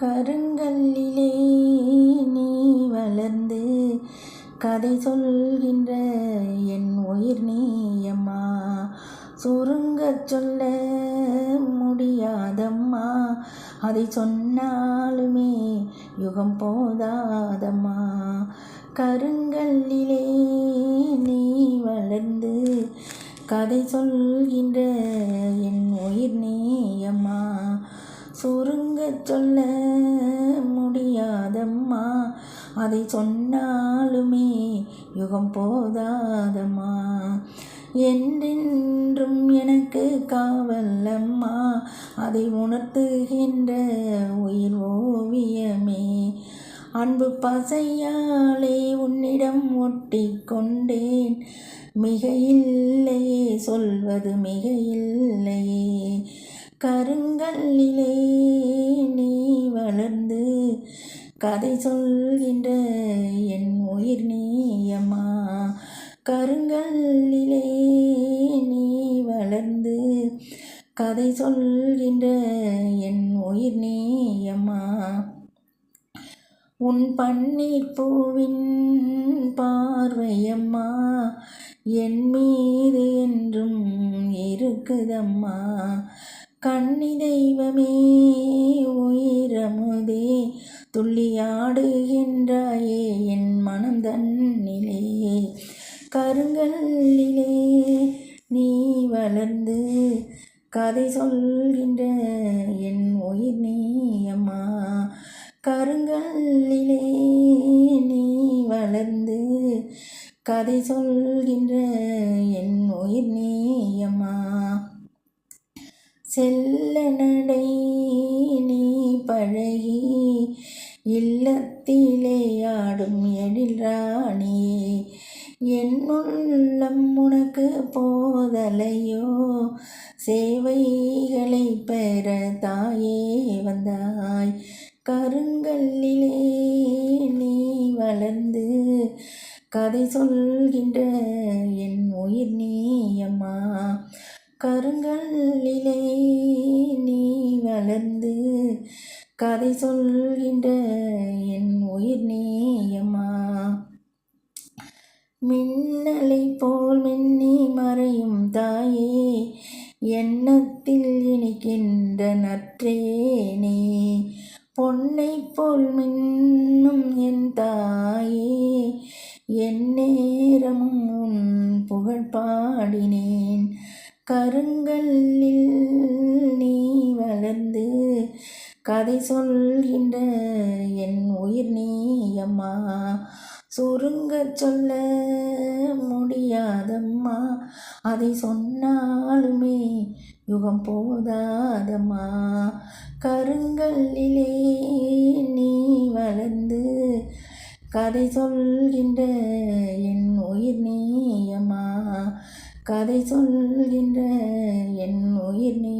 கருங்கல்லிலே நீ வளர்ந்து கதை சொல்கின்ற என் உயிர் நீயம்மா. சுருங்கச் சொல்ல முடியாதம்மா, அதை சொன்னாலுமே யுகம் போதாதம்மா. கருங்கல்லிலே நீ வளர்ந்து கதை சொல்கின்ற என் உயிர் நீயம்மா. சுருங்கச் சொல்ல முடியாதம்மா, அதை சொன்னாலுமே யுகம் போதாதம்மா. என்றென்றும் எனக்கு காவலம்மா, அதை உணர்த்துகின்ற உயிர் ஓவியமே. அன்பு பசையாலே உன்னிடம் ஒட்டி கொண்டேன், மிக இல்லையே சொல்வது மிக இல்லையே. கருங்கல்லிலே நீ வளர்ந்து கதை சொல்கின்ற என் உயிர் நீயம்மா. கருங்கல்லிலே நீ வளர்ந்து கதை சொல்கின்ற என் உயிர் நீயம்மா. உன் பன்னீர் பூவின் பார்வையம்மா என் மீது என்றும் இருக்குதம்மா. கன்னி தெய்வமே உயிரமுதே, துள்ளியாடுகின்றாயே என் மனம் தன்னிலே. கருங்கல்லிலே நீ வளர்ந்து கதை சொல்கின்ற என் உயிர் நீயம்மா. கருங்கல்லிலே நீ வளர்ந்து கதை சொல்கின்ற என் உயிர் நீயம்மா. செல்ல நடை நீ பழகி இல்லத்திலே ஆடும் எழில் ராணியே. என் உள்ளம் உனக்கு போதலையோ, சேவைகளை பெற தாயே வந்தாய். கருங்கல்லிலே நீ வளர்ந்து கதை சொல்கின்ற என் உயிர் நீயம்மா. கருங்கல்லிலே நீ வளர்ந்து கதை சொல்கின்ற என் உயிர் நீயம்மா. மின்னலை போல் மின்னி மறையும் தாயே, எண்ணத்தில் இனிக்கின்ற நற்றேனே. பொன்னை போல் மின்னும் என் தாயே, என் நேரமும் உன் புகழ் பாடினேன். கருங்கல்லில் நீ வளர்ந்து கதை சொல்கின்ற என் உயிர் நீயம்மா. சுருங்கச் சொல்ல முடியாதம்மா, அதை சொன்னாலுமே யுகம் போதாதம்மா. கருங்கல்லிலே நீ வளர்ந்து கதை சொல்கின்ற என் உயிர் நீயம்மா. கதை சொல்கின்ற என் உயிர் நீ